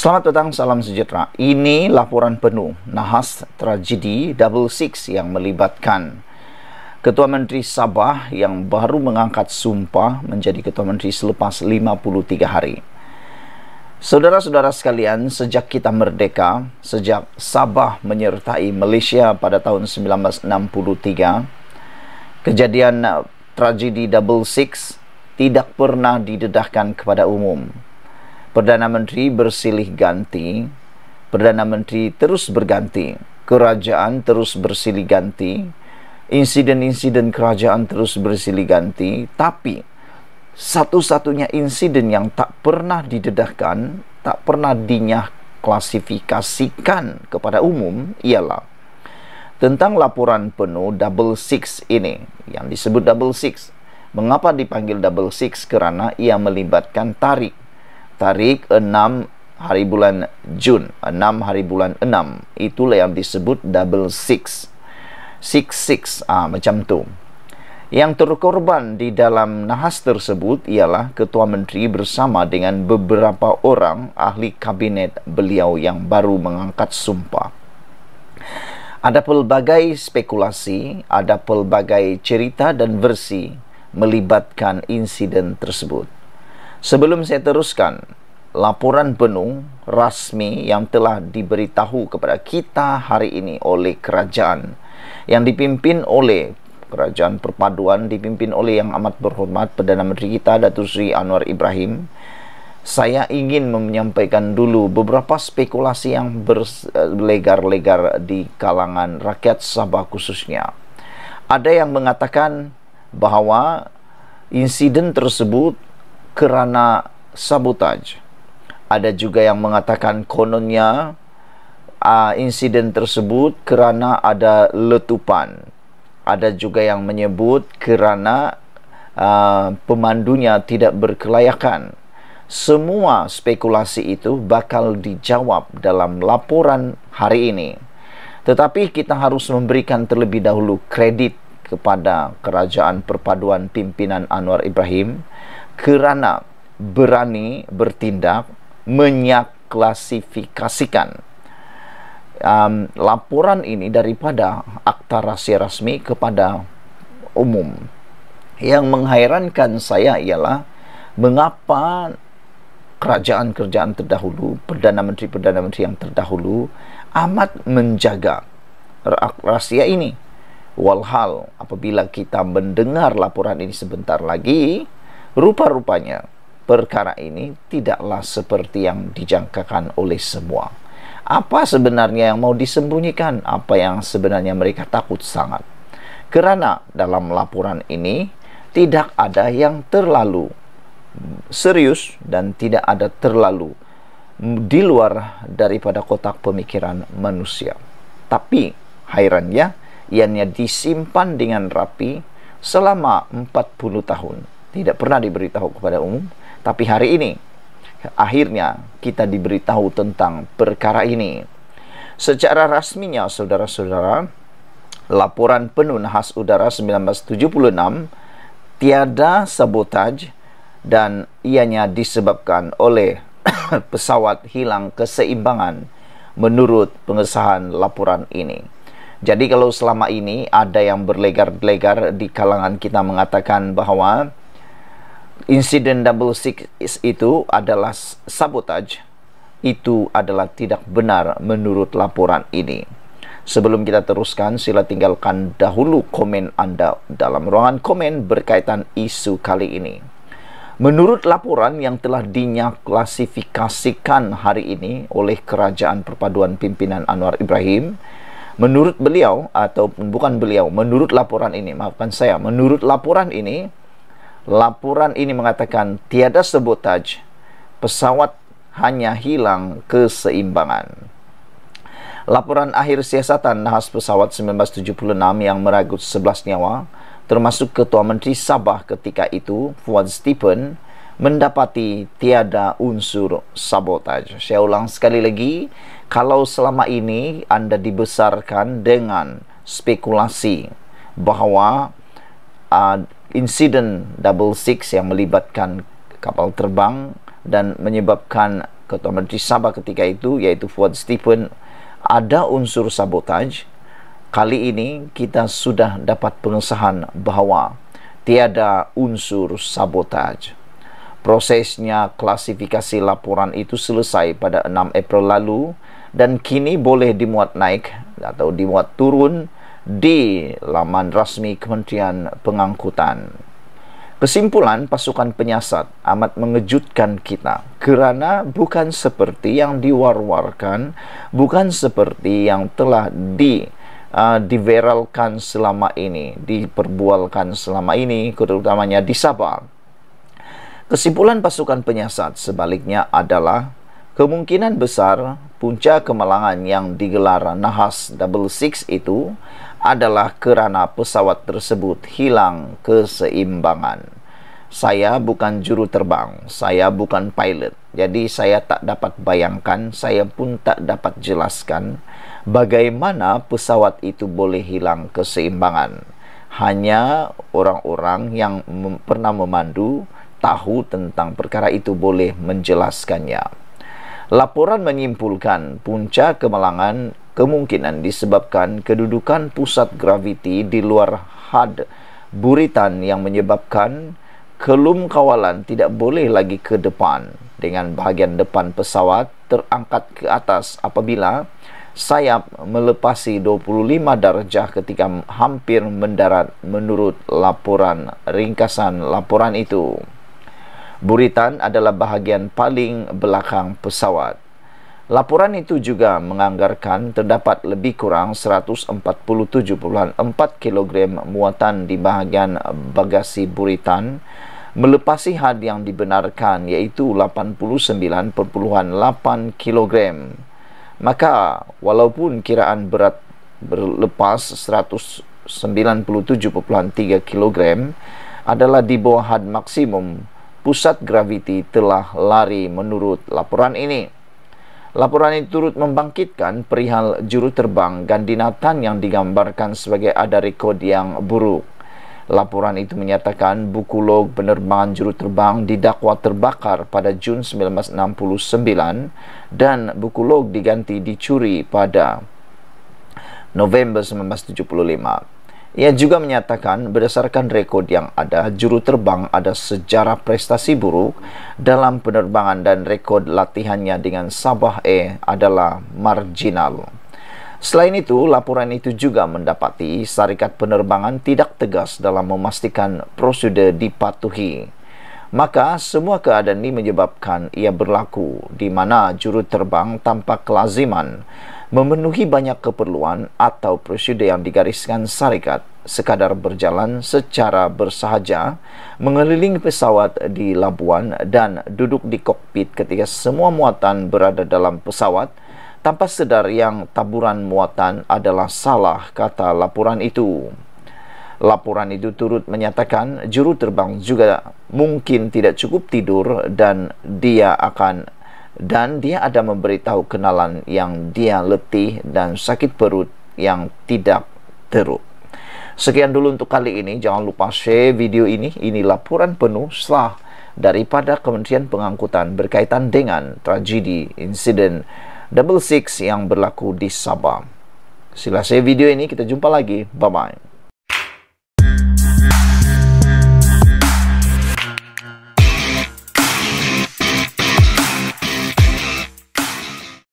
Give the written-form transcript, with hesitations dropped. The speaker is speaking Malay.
Selamat datang, salam sejahtera. Ini laporan penuh nahas tragedi Double Six yang melibatkan Ketua Menteri Sabah yang baru mengangkat sumpah menjadi Ketua Menteri selepas 53 hari. Saudara-saudara sekalian, sejak kita merdeka, sejak Sabah menyertai Malaysia pada tahun 1963, kejadian tragedi Double Six tidak pernah didedahkan kepada umum. Perdana Menteri bersilih ganti, Perdana Menteri terus berganti, kerajaan terus bersilih ganti, insiden-insiden kerajaan terus bersilih ganti, tapi satu-satunya insiden yang tak pernah didedahkan, tak pernah klasifikasikan kepada umum ialah tentang laporan penuh Double Six ini, yang disebut Double Six. Mengapa dipanggil Double Six? Kerana ia melibatkan tarik 6 hari bulan Jun, 6 hari bulan 6. Itulah yang disebut Double Six. Macam tu. Yang terkorban di dalam nahas tersebut ialah Ketua Menteri bersama dengan beberapa orang ahli kabinet beliau yang baru mengangkat sumpah. Ada pelbagai spekulasi, ada pelbagai cerita dan versi melibatkan insiden tersebut. Sebelum saya teruskan, laporan penuh rasmi yang telah diberitahu kepada kita hari ini oleh kerajaan yang dipimpin oleh Kerajaan Perpaduan, dipimpin oleh yang amat berhormat Perdana Menteri kita Datuk Seri Anwar Ibrahim. Saya ingin menyampaikan dulu beberapa spekulasi yang berlegar-legar di kalangan rakyat Sabah khususnya. Ada yang mengatakan bahawa insiden tersebut kerana sabotaj. Ada juga yang mengatakan kononnya insiden tersebut kerana ada letupan. Ada juga yang menyebut kerana pemandunya tidak berkelayakan. Semua spekulasi itu bakal dijawab dalam laporan hari ini. Tetapi kita harus memberikan terlebih dahulu kredit kepada Kerajaan Perpaduan pimpinan Anwar Ibrahim kerana berani bertindak menyaklasifikasikan laporan ini daripada akta rahsia rasmi kepada umum. Yang menghairankan saya ialah mengapa kerajaan-kerajaan terdahulu, Perdana Menteri yang terdahulu amat menjaga rahsia ini. Walhal apabila kita mendengar laporan ini sebentar lagi, rupa-rupanya perkara ini tidaklah seperti yang dijangkakan oleh semua. Apa sebenarnya yang mau disembunyikan? Apa yang sebenarnya mereka takut sangat? Kerana dalam laporan ini tidak ada yang terlalu serius dan tidak ada terlalu di luar daripada kotak pemikiran manusia. Tapi hairannya, ianya disimpan dengan rapi selama 40 tahun. Tidak pernah diberitahu kepada umum. Tapi hari ini, akhirnya kita diberitahu tentang perkara ini. Secara rasminya, saudara-saudara, laporan penuh nahas udara 1976 tiada sabotaj dan ianya disebabkan oleh pesawat hilang keseimbangan menurut pengesahan laporan ini. Jadi kalau selama ini ada yang berlegar-legar di kalangan kita mengatakan bahawa insiden Double Six itu adalah sabotaj, itu adalah tidak benar menurut laporan ini. Sebelum kita teruskan, sila tinggalkan dahulu komen anda dalam ruangan komen berkaitan isu kali ini. Menurut laporan yang telah diklasifikasikan hari ini oleh Kerajaan Perpaduan pimpinan Anwar Ibrahim, menurut beliau, atau bukan beliau, menurut laporan ini, maafkan saya, menurut laporan ini mengatakan tiada sabotaj, pesawat hanya hilang keseimbangan. Laporan akhir siasatan nahas pesawat 1976 yang meragut 11 nyawa, termasuk Ketua Menteri Sabah ketika itu, Fuad Stephen, mendapati tiada unsur sabotaj. Saya ulang sekali lagi, kalau selama ini anda dibesarkan dengan spekulasi bahawa insiden Double Six yang melibatkan kapal terbang dan menyebabkan Ketua Menteri Sabah ketika itu, yaitu Fuad Stephen, ada unsur sabotaj. Kali ini kita sudah dapat pengesahan bahawa tiada unsur sabotaj. Prosesnya klasifikasi laporan itu selesai pada 6 April lalu dan kini boleh dimuat naik atau dimuat turun di laman rasmi Kementerian Pengangkutan. Kesimpulan pasukan penyiasat amat mengejutkan kita kerana bukan seperti yang diwar-warkan, bukan seperti yang telah diviralkan selama ini, diperbualkan selama ini, terutamanya di Sabah. Kesimpulan pasukan penyiasat sebaliknya adalah kemungkinan besar punca kemalangan yang digelar Nahas 66 itu adalah kerana pesawat tersebut hilang keseimbangan. Saya bukan juru terbang, saya bukan pilot. Jadi saya tak dapat bayangkan, saya pun tak dapat jelaskan bagaimana pesawat itu boleh hilang keseimbangan. Hanya orang-orang yang pernah memandu tahu tentang perkara itu boleh menjelaskannya. Laporan menyimpulkan punca kemalangan kemungkinan disebabkan kedudukan pusat graviti di luar had buritan yang menyebabkan kelum kawalan tidak boleh lagi ke depan dengan bahagian depan pesawat terangkat ke atas apabila sayap melepasi 25 darjah ketika hampir mendarat menurut laporan ringkasan laporan itu. Buritan adalah bahagian paling belakang pesawat. Laporan itu juga menganggarkan terdapat lebih kurang 147.4 kg muatan di bahagian bagasi buritan melepasi had yang dibenarkan iaitu 89.8 kg. Maka walaupun kiraan berat berlepas 197.3 kg adalah di bawah had maksimum, pusat graviti telah lari menurut laporan ini. Laporan ini turut membangkitkan perihal juru terbang Gandhi Nathan yang digambarkan sebagai ada rekod yang buruk. Laporan itu menyatakan buku log penerbangan juru terbang didakwa terbakar pada Jun 1969 dan buku log diganti dicuri pada November 1975. Ia juga menyatakan berdasarkan rekod yang ada, juru terbang ada sejarah prestasi buruk dalam penerbangan dan rekod latihannya dengan Sabah Air adalah marginal. Selain itu, laporan itu juga mendapati syarikat penerbangan tidak tegas dalam memastikan prosedur dipatuhi. Maka semua keadaan ini menyebabkan ia berlaku di mana juru terbang tanpa kelaziman memenuhi banyak keperluan atau prosedur yang digariskan syarikat sekadar berjalan secara bersahaja mengelilingi pesawat di labuan dan duduk di kokpit ketika semua muatan berada dalam pesawat tanpa sedar yang taburan muatan adalah salah, kata laporan itu. Laporan itu turut menyatakan juru terbang juga mungkin tidak cukup tidur dan dia ada memberitahu kenalan yang dia letih dan sakit perut yang tidak teruk. Sekian dulu untuk kali ini. Jangan lupa share video ini. Ini laporan penuh setelah daripada Kementerian Pengangkutan berkaitan dengan tragedi insiden 66 yang berlaku di Sabah. Sila share video ini. Kita jumpa lagi. Bye-bye.